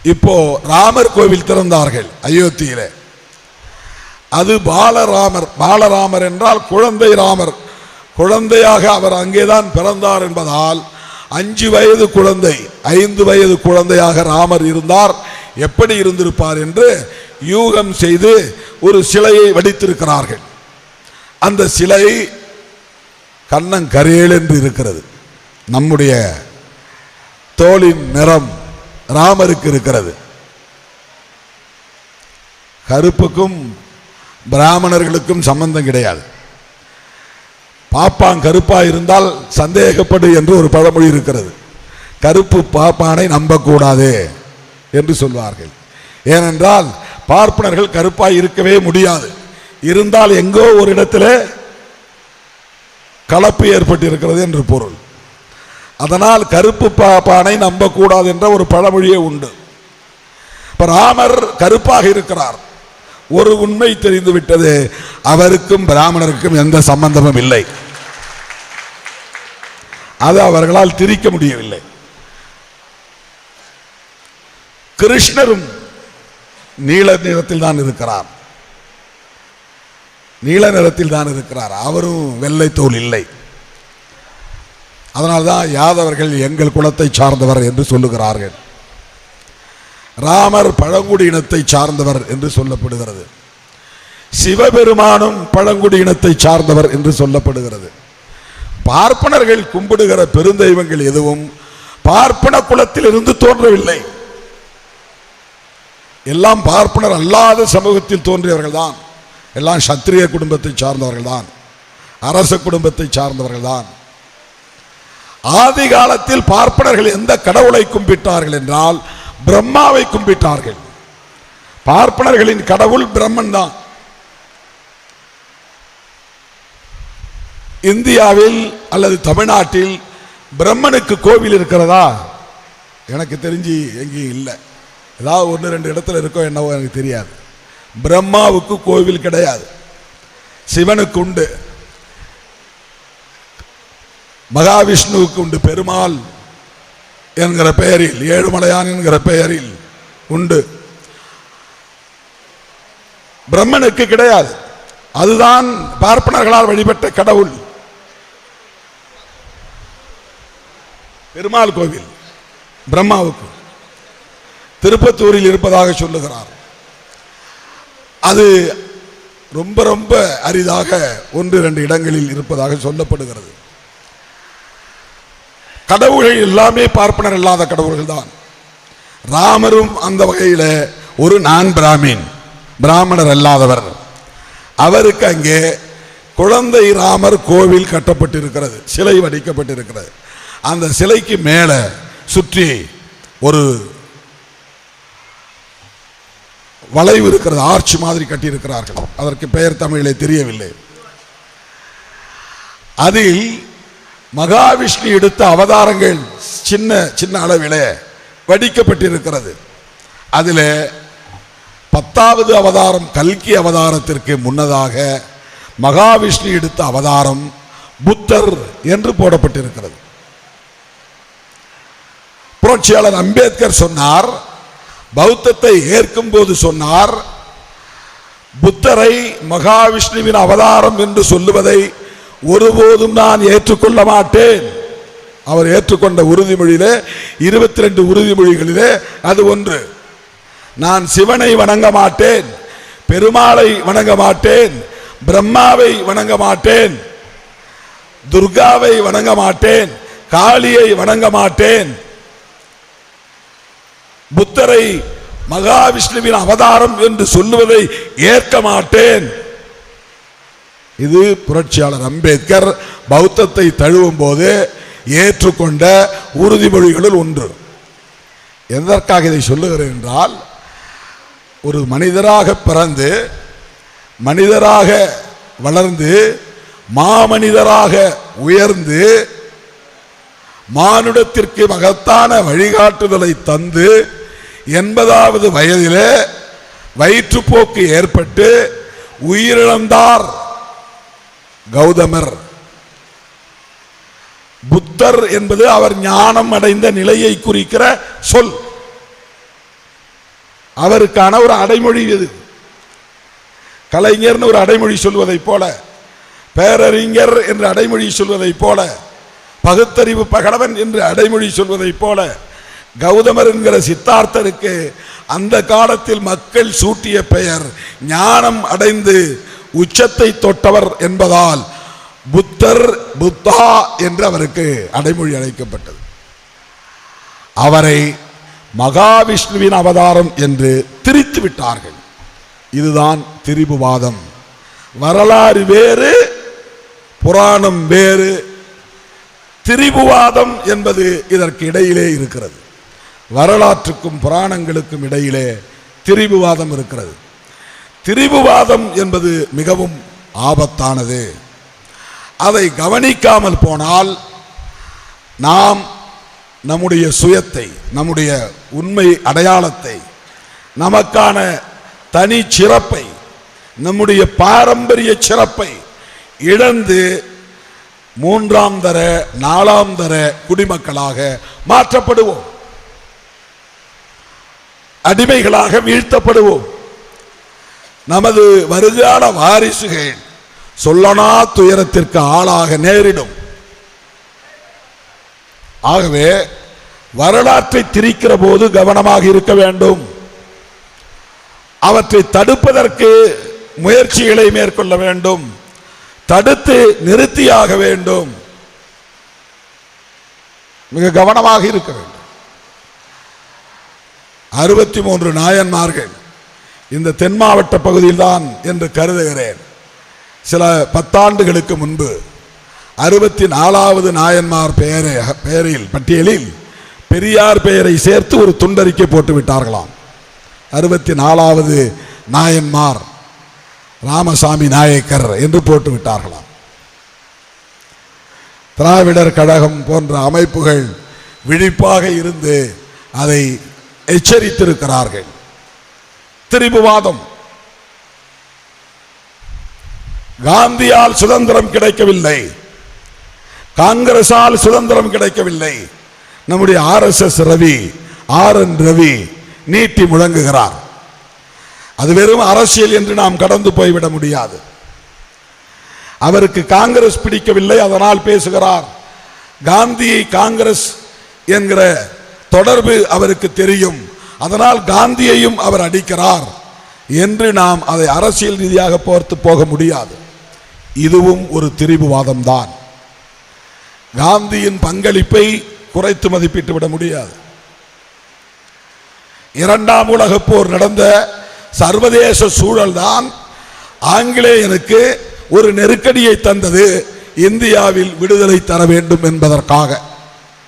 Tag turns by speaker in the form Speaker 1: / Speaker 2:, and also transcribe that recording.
Speaker 1: இப்போ ராமர் கோவில் திறந்தார்கள் அயோத்தியில. அது பாலராமர். பாலராமர் என்றால் குழந்தை ராமர். குழந்தையாக அவர் அங்கேதான் பிறந்தார் என்பதால் 5 வயது குழந்தை 5 வயது குழந்தையாக ராமர் இருந்தார். எப்படி இருந்திருப்பார் என்று யூகம் செய்து ஒரு சிலையை வடித்திருக்கிறார்கள். அந்த சிலை கண்ணங்கரேல் என்று இருக்கிறது. நம்முடைய தோளின் நிறம் ராமருக்கு இருக்கிறது. கருப்புக்கும் பிராமணர்களுக்கும் சம்பந்தம் கிடையாது. பாப்பான் கருப்பா இருந்தால் சந்தேகப்படு என்று ஒரு பழமொழி இருக்கிறது. கருப்பு பாப்பானை நம்பக்கூடாது என்று சொல்வார்கள். ஏனென்றால் பார்ப்பனர்கள் கருப்பாய் இருக்கவே முடியாது. இருந்தால் எங்கோ ஒரு இடத்துல கலப்பு ஏற்பட்டு இருக்கிறது என்று பொருள். அதனால் கருப்பு பாப்பானை நம்பக்கூடாது என்ற ஒரு பழமொழியே உண்டு. இப்ப ராமர் கருப்பாக இருக்கிறார். ஒரு உண்மை தெரிந்து விட்டது, அவருக்கும் பிராமணருக்கும் எந்த சம்பந்தமும் இல்லை. அது அவர்களால் திரிக்க முடியவில்லை. கிருஷ்ணரும் நீல நிறத்தில் தான் இருக்கிறார். நீல நிறத்தில் தான் இருக்கிறார். அவரும் வெள்ளை தோல் இல்லை. அதனால்தான் யாதவர்கள் எங்கள் குலத்தை சார்ந்தவர் என்று சொல்லுகிறார்கள். ராமர் பழங்குடி இனத்தை சார்ந்தவர் என்று சொல்லப்படுகிறது. சிவபெருமானும் பழங்குடி இனத்தை சார்ந்தவர் என்று சொல்லப்படுகிறது. பார்ப்பனர்கள் கும்பிடுகிற பெருந்தெய்வங்கள் எதுவும் பார்ப்பன குலத்தில் இருந்து தோன்றவில்லை. எல்லாம் பார்ப்பனர் அல்லாத சமூகத்தில் தோன்றியவர்கள் தான். எல்லாம் சத்திரிய குடும்பத்தை சார்ந்தவர்கள் தான், அரச குடும்பத்தை சார்ந்தவர்கள் தான். ஆதி காலத்தில் பார்ப்பனர்கள் எந்த கடவுளை கும்பிட்டார்கள் என்றால் பிரம்மாவை கும்பிட்டார்கள். பார்ப்பனர்களின் கடவுள் பிரம்மன் தான். இந்தியாவில் அல்லது தமிழ்நாட்டில் பிரம்மனுக்கு கோவில் இருக்கிறதா? எனக்கு தெரிஞ்சு எங்கேயும் இல்லை. ஏதாவது 1-2 இடத்துல இருக்கோ என்னவோ எனக்கு தெரியாது. பிரம்மாவுக்கு கோவில் கிடையாது. சிவனுக்கு உண்டு, மகாவிஷ்ணுவுக்கு உண்டு, பெருமாள் என்கிற பெயரில், ஏழுமலையான் என்கிற பெயரில் உண்டு. பிரம்மனுக்கு கிடையாது. அதுதான் பார்ப்பனர்களால் வழிபட்ட கடவுள். பெருமாள் கோவில் பிரம்மாவுக்கு திருப்பத்தூரில் இருப்பதாக சொல்லுகிறார். அது ரொம்ப ரொம்ப அரிதாக 1-2 இடங்களில் இருப்பதாக சொல்லப்படுகிறது. கடவுள்கள் எல்லாமே பார்ப்பனர் இல்லாத கடவுள்கள் தான். ராமரும் அந்த வகையில் ஒரு நான் பிராமின், பிராமணர் அல்லாதவர். அவருக்கு அங்கே குழந்தை ராமர் கோவில் கட்டப்பட்டிருக்கிறது, சிலை வடிக்கப்பட்டிருக்கிறது. அந்த சிலைக்கு மேலே சுற்றி ஒரு வளைவு இருக்கிறது, ஆர்ச் மாதிரி கட்டியிருக்கிறார்கள். அதற்கு பெயர் தமிழிலே தெரியவில்லை. அதில் மகாவிஷ்ணு எடுத்த அவதாரங்கள் சின்ன சின்ன அளவிலே வடிக்கப்பட்டிருக்கிறது. அதில் 10வது அவதாரம் கல்கி அவதாரத்திற்கு முன்னதாக மகாவிஷ்ணு எடுத்த அவதாரம் புத்தர் என்று போடப்பட்டிருக்கிறது. புரட்சியாளர் அம்பேத்கர் சொன்னார், பௌத்தத்தை ஏற்கும் போது சொன்னார், புத்தரை மகாவிஷ்ணுவின் அவதாரம் என்று சொல்லுவதை ஒருபோதும் நான் ஏற்றுக்கொள்ள மாட்டேன். அவர் ஏற்றுக்கொண்ட உறுதிமொழியிலே 22 உறுதிமொழிகளிலே அது ஒன்று. நான் சிவனை வணங்க மாட்டேன், பெருமாளை வணங்க மாட்டேன், பிரம்மாவை வணங்க மாட்டேன், துர்காவை வணங்க மாட்டேன், காளியை வணங்க மாட்டேன், புத்தரை மகாவிஷ்ணுவின் அவதாரம் என்று சொல்லுவதை ஏற்க மாட்டேன். இது புரட்சியாளர் அம்பேத்கர் பௌத்தத்தை தழுவும் போது ஏற்றுக்கொண்ட உறுதிமொழிகளில் ஒன்று. எதற்காக இதை சொல்லுகிறேன் என்றால், ஒரு மனிதராக பிறந்து மனிதராக வளர்ந்து மாமனிதராக உயர்ந்து மானுடத்திற்கு மகத்தான வழிகாட்டுதலை தந்து 80வது வயதிலே வயிற்றுப்போக்கு ஏற்பட்டு உயிரிழந்தார் கௌதமர். புத்தர் என்பது அவர் ஞானம் அடைந்த நிலையை குறிக்கிற சொல். அவருக்கான ஒரு அடைமொழி இது. கலைஞர்னு ஒரு அடைமொழி சொல்வதைப் போல, பேரறிஞர் என்று அடைமொழி சொல்வதைப் போல, பகுத்தறிவு பகலவன் என்று அடைமொழி சொல்வதைப் போல, கௌதமர் என்கிற சித்தார்த்தருக்கு அந்த காலத்தில் மக்கள் சூட்டிய பெயர் ஞானம் அடைந்து உச்சத்தை தொட்டவர் என்பதால் புத்தர், புத்தா என்று அவருக்கு அடைமொழி அழைக்கப்பட்டது. அவரை மகாவிஷ்ணுவின் அவதாரம் என்று திரித்து விட்டார்கள். இதுதான் திரிபுவாதம். வரலாறு வேறு, புராணம் வேறு. திரிபுவாதம் என்பது இதற்கு இடையிலே இருக்கிறது. வரலாற்றுக்கும் புராணங்களுக்கும் இடையிலே திரிபுவாதம் இருக்கிறது. திரிபுவாதம் என்பது மிகவும் ஆபத்தானது. அதை கவனிக்காமல் போனால் நாம் நம்முடைய சுயத்தை, நம்முடைய உண்மை அடையாளத்தை, நமக்கான தனி சிறப்பை, நம்முடைய பாரம்பரிய சிறப்பை இழந்து மூன்றாம் தர, நாலாம் தர குடிமக்களாக மாற்றப்படுவோம், அடிமைகளாக வீழ்த்தப்படுவோம். நமது வருங்கால வாரிசுகள் சொல்லனா துயரத்திற்கு ஆளாக நேரிடும். ஆகவே வரலாற்றை திரிக்கிற போது கவனமாக இருக்க வேண்டும். அவற்றை தடுப்பதற்கு முயற்சிகளை மேற்கொள்ள வேண்டும். தடுத்து நிறுத்தியாக வேண்டும். மிக கவனமாக இருக்க வேண்டும். 63 நாயன்மார்கள் இந்த தென் மாவட்ட பகுதியில் தான் என்று கருதுகிறேன். சில 10 ஆண்டுகளுக்கு முன்பு 64வது நாயன்மார் பெயரில் பட்டியலில் பெரியார் பெயரை சேர்த்து ஒரு துண்டறிக்கை போட்டு விட்டார்களாம். 64வது நாயன்மார் ராமசாமி நாயக்கர் என்று போட்டு விட்டார்களாம். திராவிடர் கழகம் போன்ற அமைப்புகள் விழிப்பாக இருந்து அதை எச்சரித்திருக்கிறார்கள். திரிபுவாதம். காந்தியால் சுதந்திரம் கிடைக்கவில்லை, காங்கிரசால் சுதந்திரம் கிடைக்கவில்லை. நம்முடைய RSS ரவி, RN ரவி நீட்டி முழங்குகிறார். அது வெறும் அரசியல் என்று நாம் கடந்து போய்விட முடியாது. அவருக்கு காங்கிரஸ் பிடிக்கவில்லை, அதனால் பேசுகிறார். காந்தியை காங்கிரஸ் என்கிற தொடர்பு அவருக்கு தெரியும், அதனால் காந்தியையும் அவர் அடிக்கிறார் என்று நாம் அதை அரசியல் ரீதியாக பார்த்து போக முடியாது. இதுவும் ஒரு திரிபுவாதம் தான். காந்தியின் பங்களிப்பை குறைத்து மதிப்பிட்டு விட முடியாது. 2ஆம் உலகப் போர் நடந்த சர்வதேச சூழல் தான் ஆங்கிலேயனுக்கு ஒரு நெருக்கடியை தந்தது, இந்தியாவில் விடுதலை தர வேண்டும் என்பதற்காக.